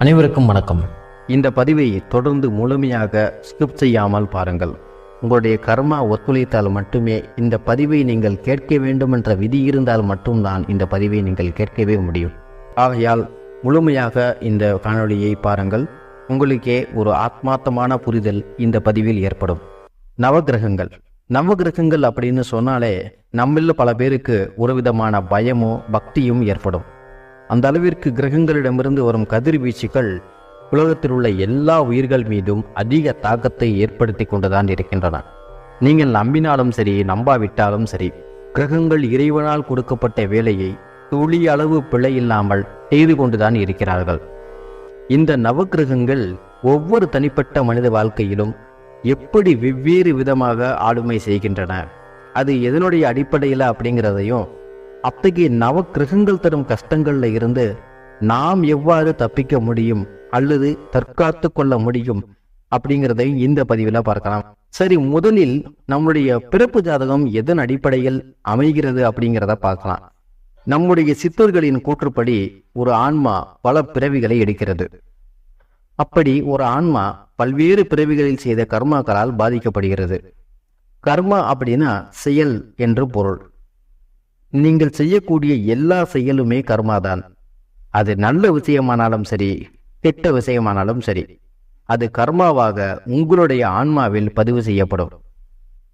அனைவருக்கும் வணக்கம். இந்த பதிவை தொடர்ந்து முழுமையாக ஸ்கிப் செய்யாமல் பாருங்கள். உங்களுடைய கர்மா ஒத்துழைத்தால் மட்டுமே இந்த பதிவை நீங்கள் கேட்க வேண்டும் என்ற விதி இருந்தால் மட்டும்தான் இந்த பதிவை நீங்கள் கேட்கவே முடியும். ஆகையால் முழுமையாக இந்த காணொளியை பாருங்கள். உங்களுக்கே ஒரு ஆத்மார்த்தமான புரிதல் இந்த பதிவில் ஏற்படும். நவகிரகங்கள் அப்படின்னு சொன்னாலே நம்மள பல பேருக்கு ஒரு விதமான பயமோ பக்தியும் ஏற்படும். அந்த அளவிற்கு கிரகங்களிடமிருந்து வரும் கதிர்வீச்சுகள் உலகத்தில் உள்ள எல்லா உயிர்கள் மீதும் அதிக தாக்கத்தை ஏற்படுத்தி கொண்டுதான் இருக்கின்றன. நீங்கள் நம்பினாலும் சரி நம்பாவிட்டாலும் சரி, கிரகங்கள் இறைவனால் கொடுக்கப்பட்ட வேலையை துளி அளவு பிழை இல்லாமல் செய்து கொண்டுதான் இருக்கிறார்கள். இந்த நவகிரகங்கள் ஒவ்வொரு தனிப்பட்ட மனித வாழ்க்கையிலும் எப்படி வெவ்வேறு விதமாக ஆளுமை செய்கின்றன, அது எதனுடைய அடிப்படையில் அப்படிங்கிறதையும், அத்தகைய நவகிரகங்கள் தரும் கஷ்டங்கள்ல இருந்து நாம் எவ்வாறு தப்பிக்க முடியும் அல்லது தற்காத்து கொள்ள முடியும் அப்படிங்கிறதையும் இந்த பதிவில் பார்க்கலாம். சரி, முதலில் நம்முடைய பிறப்பு ஜாதகம் எதன் அடிப்படையில் அமைகிறது அப்படிங்கிறத பார்க்கலாம். நம்முடைய சித்தர்களின் கூற்றுப்படி ஒரு ஆன்மா பல பிறவிகளை எடுக்கிறது. அப்படி ஒரு ஆன்மா பல்வேறு பிறவிகளில் செய்த கர்மாக்களால் பாதிக்கப்படுகிறது. கர்மா அப்படின்னா செயல் என்று பொருள். நீங்கள் செய்யக்கூடிய எல்லா செயலுமே கர்மாதான். அது நல்ல விஷயமானாலும் சரி, கெட்ட விஷயமானாலும் சரி, அது கர்மாவாக உங்களுடைய ஆன்மாவில் பதிவு செய்யப்படும்.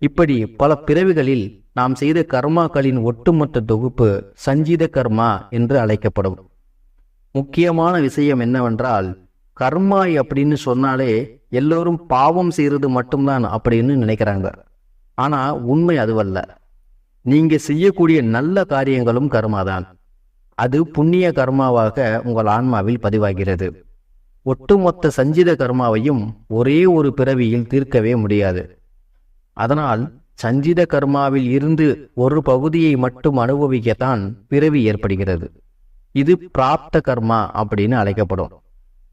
இப்படி பல பிறவிகளில் நாம் செய்த கர்மாக்களின் ஒட்டுமொத்த தொகுப்பு சஞ்சித கர்மா என்று அழைக்கப்படும். முக்கியமான விஷயம் என்னவென்றால், கர்மா அப்படின்னு சொன்னாலே எல்லோரும் பாவம் செய்யறது மட்டும்தான் அப்படின்னு நினைக்கிறாங்க. ஆனா உண்மை அதுவல்ல. நீங்க செய்யக்கூடிய நல்ல காரியங்களும் கர்மாதான். அது புண்ணிய கர்மாவாக உங்கள் ஆன்மாவில் பதிவாகிறது. ஒட்டுமொத்த சஞ்சித கர்மாவையும் ஒரே ஒரு பிறவியில் தீர்க்கவே முடியாது. அதனால் சஞ்சித கர்மாவில் இருந்து ஒரு பகுதியை மட்டும் அனுபவிக்கத்தான் பிறவி ஏற்படுகிறது. இது பிராப்த கர்மா அப்படின்னு அழைக்கப்படும்.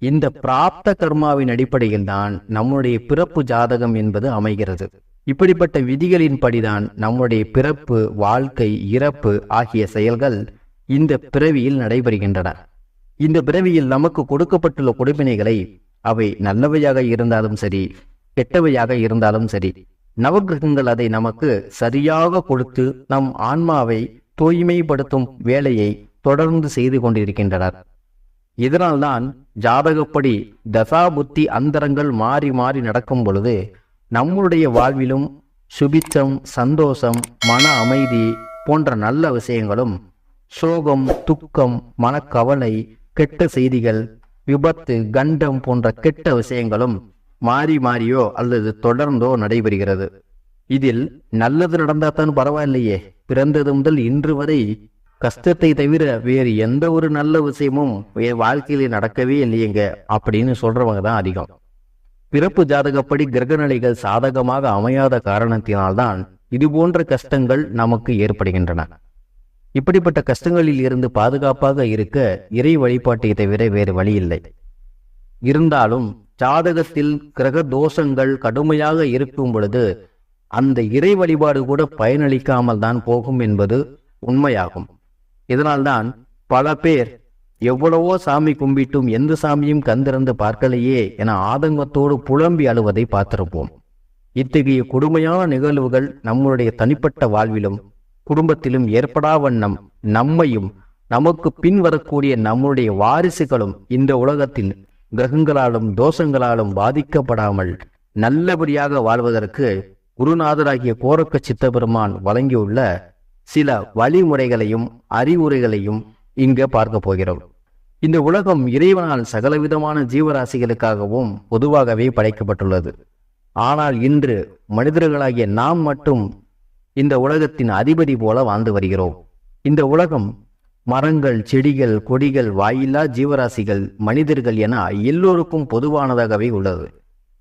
இந்த பிராப்த கர்மாவின் அடிப்படையில் தான் நம்முடைய பிறப்பு ஜாதகம் என்பது அமைகிறது. இப்படிப்பட்ட விதிகளின் படிதான் நம்முடைய பிறப்பு, வாழ்க்கை, இறப்பு ஆகிய செயல்கள் இந்த பிறவியில் நடைபெறுகின்றன. இந்த பிறவியில் நமக்கு கொடுக்கப்பட்டுள்ள கொடுப்பினைகளை, அவை நல்லவையாக இருந்தாலும் சரி கெட்டவையாக இருந்தாலும் சரி, நவகிரகங்கள் அதை நமக்கு சரியாக கொடுத்து நம் ஆன்மாவை தூய்மைப்படுத்தும் வேலையை தொடர்ந்து செய்து கொண்டிருக்கின்றனர். இதனால்தான் ஜாதகப்படி தசா புத்தி அந்தரங்கள் மாறி மாறி நடக்கும் பொழுது நம்முடைய வாழ்விலும் சுபிச்சம், சந்தோஷம், மன அமைதி போன்ற நல்ல விஷயங்களும், சோகம், துக்கம், மனக்கவலை, கெட்ட செய்திகள், விபத்து, கண்டம் போன்ற கெட்ட விஷயங்களும் மாறி மாறியோ அல்லது தொடர்ந்தோ நடைபெறுகிறது. இதில் நல்லது நடந்தாதான் பரவாயில்லையே, பிறந்தது முதல் இன்று வரை கஷ்டத்தை தவிர வேறு எந்த ஒரு நல்ல விஷயமும் வாழ்க்கையில நடக்கவே இல்லையேங்க அப்படின்னு சொல்றவங்க தான் அதிகம். பிறப்பு ஜாதகப்படி கிரகநிலைகள் சாதகமாக அமையாத காரணத்தினால்தான் இது போன்ற கஷ்டங்கள் நமக்கு ஏற்படுகின்றன. இப்படிப்பட்ட கஷ்டங்களில் இருந்து பாதுகாப்பாக இருக்க இறை வழிபாட்டை தவிர வேறு வழி இல்லை. இருந்தாலும் ஜாதகத்தில் கிரக தோஷங்கள் கடுமையாக இருக்கும் பொழுது அந்த இறை வழிபாடு கூட பயனளிக்காமல் தான் போகும் என்பது உண்மையாகும். இதனால்தான் பல பேர் எவ்வளவோ சாமி கும்பிட்டும் எந்த சாமியும் கந்திறந்து பார்க்கலையே என ஆதங்கத்தோடு புலம்பி அழுவதை பார்த்திருப்போம். இத்தகைய கொடுமையான நிகழ்வுகள் நம்முடைய தனிப்பட்ட வாழ்விலும் குடும்பத்திலும் ஏற்படா வண்ணம் நம்மையும் நமக்கு பின் வரக்கூடிய நம்முடைய வாரிசுகளும் இந்த உலகத்தில் கிரகங்களாலும் தோஷங்களாலும் பாதிக்கப்படாமல் நல்லபடியாக வாழ்வதற்கு குருநாதராகிய கோரக்க சித்தபெருமான் வழங்கியுள்ள சில வழிமுறைகளையும் அறிவுரைகளையும் இங்க பார்க்க போகிறோம். இந்த உலகம் இறைவனால் சகலவிதமான ஜீவராசிகளுக்காகவும் பொதுவாகவே படைக்கப்பட்டுள்ளது. ஆனால் இன்று மனிதர்களாகிய நாம் மட்டும் இந்த உலகத்தின் அதிபதி போல வாழ்ந்து வருகிறோம். இந்த உலகம் மரங்கள், செடிகள், கொடிகள், வாயில்லா ஜீவராசிகள், மனிதர்கள் என எல்லோருக்கும் பொதுவானதாகவே உள்ளது.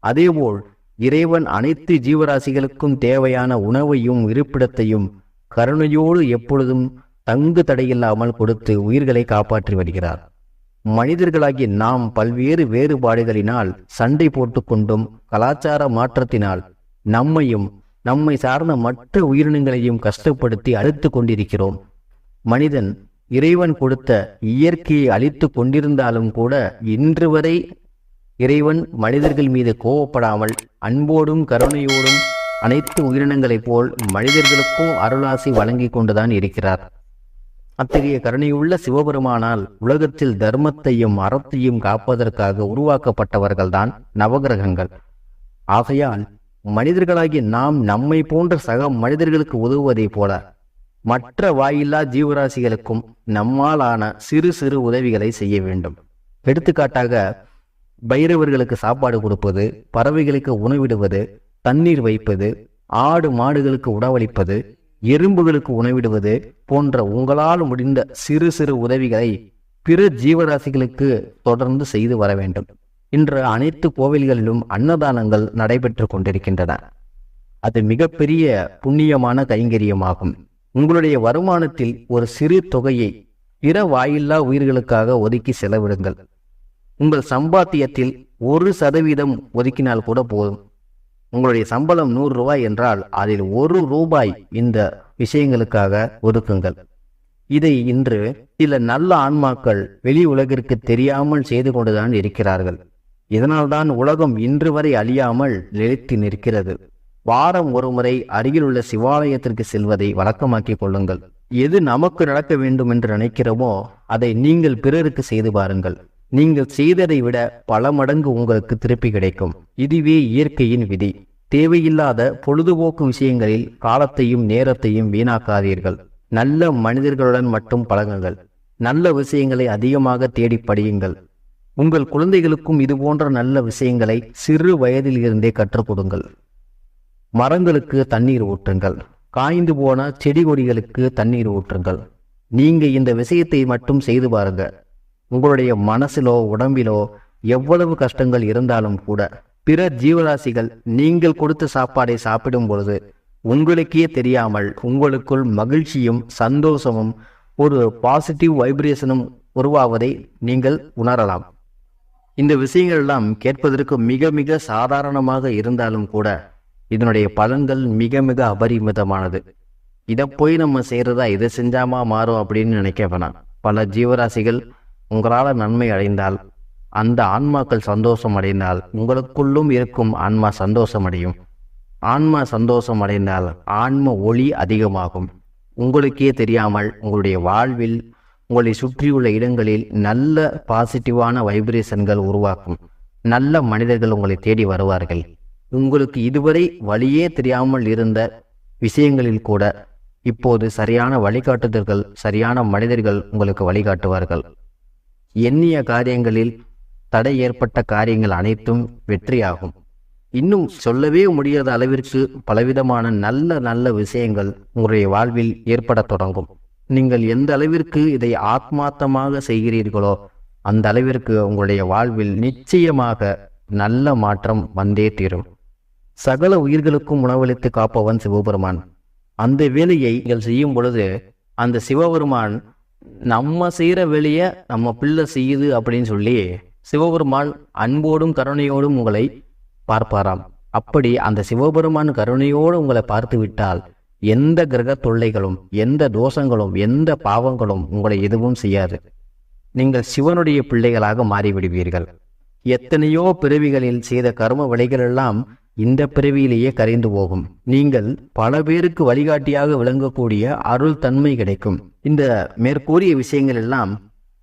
அதேபோல் இறைவன் அனைத்து ஜீவராசிகளுக்கும் தேவையான உணவையும் இருப்பிடத்தையும் கருணையோடு எப்பொழுதும் தங்கு தடையில்லாமல் கொடுத்து உயிர்களை காப்பாற்றி வருகிறார். மனிதர்களாகிய நாம் பல்வேறு வேறுபாடுகளினால் சண்டை போட்டுக்கொண்டும் கலாச்சார மாற்றத்தினால் நம்மையும் நம்மை சார்ந்த மற்ற உயிரினங்களையும் கஷ்டப்படுத்தி அழுத்து கொண்டிருக்கிறோம். மனிதன் இறைவன் கொடுத்த இயற்கையை அழித்து கொண்டிருந்தாலும் கூட இன்று வரை இறைவன் மனிதர்கள் மீது கோபப்படாமல் அன்போடும் கருணையோடும் அனைத்து உயிரினங்களைப் போல் மனிதர்களுக்கும் அருளாசி வழங்கி கொண்டுதான் இருக்கிறார். அத்தகைய கருணையுள்ள சிவபெருமானால் உலகத்தில் தர்மத்தையும் அறத்தையும் காப்பதற்காக உருவாக்கப்பட்டவர்கள்தான் நவகிரகங்கள். ஆகையால் மனிதர்களாகிய நாம் நம்மை போன்ற சக மனிதர்களுக்கு உதவுவதைப் போல மற்ற வாயில்லா ஜீவராசிகளுக்கும் நம்மால் ஆன சிறு சிறு உதவிகளை செய்ய வேண்டும். எடுத்துக்காட்டாக பைரவர்களுக்கு சாப்பாடு கொடுப்பது, பறவைகளுக்கு உணவிடுவது, தண்ணீர் வைப்பது, ஆடு மாடுகளுக்கு உணவளிப்பது, எறும்புகளுக்கு உணவிடுவது போன்ற உங்களால் முடிந்த சிறு சிறு உதவிகளை பிற ஜீவராசிகளுக்கு தொடர்ந்து செய்து வர வேண்டும். இன்று அனைத்து கோவில்களிலும் அன்னதானங்கள் நடைபெற்று கொண்டிருக்கின்றன. அது மிகப்பெரிய புண்ணியமான கைங்கரியமாகும். உங்களுடைய வருமானத்தில் ஒரு சிறு தொகையை பிற வாயில்லா உயிர்களுக்காக ஒதுக்கி செலவிடுங்கள். உங்கள் சம்பாத்தியத்தில் 1% ஒதுக்கினால் கூட போதும். உங்களுடைய சம்பளம் 100 ரூபாய் என்றால் அதில் 1 ரூபாய் இந்த விஷயங்களுக்காக ஒதுக்குங்கள். இதை இன்று சில நல்ல ஆன்மாக்கள் வெளி உலகிற்கு தெரியாமல் செய்து கொண்டுதான் இருக்கிறார்கள். இதனால்தான் உலகம் இன்று வரை அழியாமல் நிலைத்து நிற்கிறது. வாரம் ஒரு முறை அருகில் உள்ள சிவாலயத்திற்கு செல்வதை வழக்கமாக்கிக் கொள்ளுங்கள். எது நமக்கு நடக்க வேண்டும் என்று நினைக்கிறோமோ அதை நீங்கள் பிறருக்கு செய்து பாருங்கள். நீங்கள் செய்ததை விட பல மடங்கு உங்களுக்கு திருப்பி கிடைக்கும். இதுவே இயற்கையின் விதி. தேவையில்லாத பொழுதுபோக்கு விஷயங்களில் காலத்தையும் நேரத்தையும் வீணாக்காதீர்கள். நல்ல மனிதர்களுடன் மட்டும் பழகுங்கள். நல்ல விஷயங்களை அதிகமாக தேடி படியுங்கள். உங்கள் குழந்தைகளுக்கும் இதுபோன்ற நல்ல விஷயங்களை சிறு வயதில் இருந்தே கற்றுக் கொடுங்கள். மரங்களுக்கு தண்ணீர் ஊற்றுங்கள். காய்ந்து போன செடி கொடிகளுக்கு தண்ணீர் ஊற்றுங்கள். நீங்க இந்த விஷயத்தை மட்டும் செய்து பாருங்க. உங்களுடைய மனசிலோ உடம்பிலோ எவ்வளவு கஷ்டங்கள் இருந்தாலும் கூட பிற ஜீவராசிகள் நீங்கள் கொடுத்த சாப்பாடை சாப்பிடும் பொழுது உங்களுக்கே தெரியாமல் உங்களுக்குள் மகிழ்ச்சியும் சந்தோஷமும் ஒரு பாசிட்டிவ் வைப்ரேஷனும் உருவாவதை நீங்கள் உணரலாம். இந்த விஷயங்கள் எல்லாம் கேட்பதற்கு மிக மிக சாதாரணமாக இருந்தாலும் கூட இதனுடைய பலன்கள் மிக மிக அபரிமிதமானது. இதை போய் நம்ம செய்யறதா, இதை செஞ்சாமா மாறும் அப்படின்னு நினைக்க வேணாம். பல ஜீவராசிகள் உங்களால் நன்மை அடைந்தால், அந்த ஆன்மாக்கள் சந்தோஷம் அடைந்தால் உங்களுக்குள்ளும் இருக்கும் ஆன்மா சந்தோஷம் அடையும். ஆன்மா சந்தோஷம் அடைந்தால் ஆன்ம ஒளி அதிகமாகும். உங்களுக்கே தெரியாமல் உங்களுடைய வாழ்வில் உங்களை சுற்றியுள்ள இடங்களில் நல்ல பாசிட்டிவான வைப்ரேஷன்கள் உருவாக்கும். நல்ல மனிதர்கள் உங்களை தேடி வருவார்கள். உங்களுக்கு இதுவரை வழியே தெரியாமல் இருந்த விஷயங்களில் கூட இப்போது சரியான வழிகாட்டுதல்கள், சரியான மனிதர்கள் உங்களுக்கு வழிகாட்டுவார்கள். எண்ணிய காரியங்களில் தடை ஏற்பட்ட காரியங்கள் அனைத்தும் வெற்றியாகும். இன்னும் சொல்லவே முடியாத அளவிற்கு பலவிதமான நல்ல நல்ல விஷயங்கள் உங்களுடைய வாழ்வில் ஏற்பட தொடங்கும். நீங்கள் எந்த அளவிற்கு இதை ஆத்மார்த்தமாக செய்கிறீர்களோ அந்த அளவிற்கு உங்களுடைய வாழ்வில் நிச்சயமாக நல்ல மாற்றம் வந்தே தீரும். சகல உயிர்களுக்கும் உணவளித்து காப்பவன் சிவபெருமான். அந்த வேலையை நீங்கள் செய்யும் பொழுது அந்த சிவபெருமான் நம்ம செய்கிற வேலையை நம்ம பிள்ளை செய்யுது அப்படின்னு சொல்லி சிவபெருமான் அன்போடும் கருணையோடும் உங்களை பார்ப்பாராம். அப்படி அந்த சிவபெருமான் கருணையோடு உங்களை பார்த்து விட்டால் எந்த கிரக தொல்லைகளும், எந்த தோஷங்களும், எந்த பாவங்களும் உங்களை எதுவும் செய்யாது. நீங்கள் சிவனுடைய பிள்ளைகளாக மாறிவிடுவீர்கள். எத்தனையோ பிறவிகளில் செய்த கர்ம விளைகளெல்லாம் இந்த பிறவியிலேயே கரைந்து போகும். நீங்கள் பல பேருக்கு வழிகாட்டியாக விளங்கக்கூடிய அருள் தன்மை கிடைக்கும். இந்த மேற்கூறிய விஷயங்கள் எல்லாம்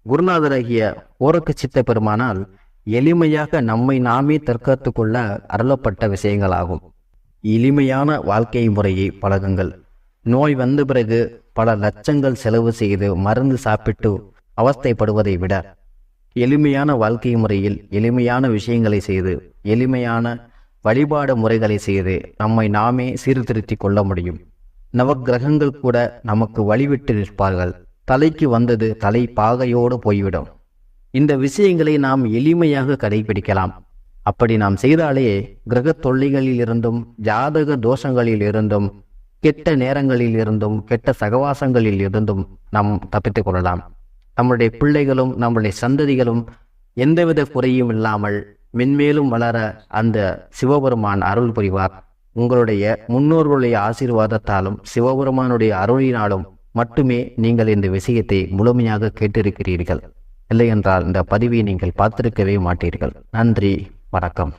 குருநாதராகிய ஓரக்க சித்த பெருமானால் எளிமையாக நம்மை நாமே தற்காத்து கொள்ள அருளப்பட்ட விஷயங்களாகும். எளிமையான வாழ்க்கை முறையை பழகுங்கள். நோய் வந்த பிறகு பல லட்சங்கள் செலவு செய்து மருந்து சாப்பிட்டு அவஸ்தைப்படுவதை விட எளிமையான வாழ்க்கை முறையில் எளிமையான விஷயங்களை செய்து எளிமையான வழிபாடு முறைகளை செய்து நம்மை நாமே சீர்திருத்தி கொள்ள முடியும். நவக்கிரகங்கள் கூட நமக்கு வழிவிட்டு நிற்பார்கள். தலைக்கு வந்தது தலை பாகையோடு போய்விடும். இந்த விஷயங்களை நாம் எளிமையாக கடைபிடிக்கலாம். அப்படி நாம் செய்தாலே கிரக தொல்லைகளில் இருந்தும், ஜாதக தோஷங்களில் இருந்தும், கெட்ட நேரங்களில் இருந்தும், கெட்ட சகவாசங்களில் இருந்தும் நாம் தப்பித்துக் கொள்ளலாம். நம்முடைய பிள்ளைகளும் நம்முடைய சந்ததிகளும் எந்தவித குறையும் இல்லாமல் மென்மேலும் வளர அந்த சிவபெருமான் அருள் புரிவார். உங்களுடைய முன்னோர்களுடைய ஆசீர்வாதத்தாலும் சிவபெருமானுடைய அருளினாலும் மட்டுமே நீங்கள் இந்த விஷயத்தை முழுமையாக கேட்டிருக்கிறீர்கள். இல்லையென்றால் இந்த பதிவை நீங்கள் பார்த்திருக்கவே மாட்டீர்கள். நன்றி, வணக்கம்.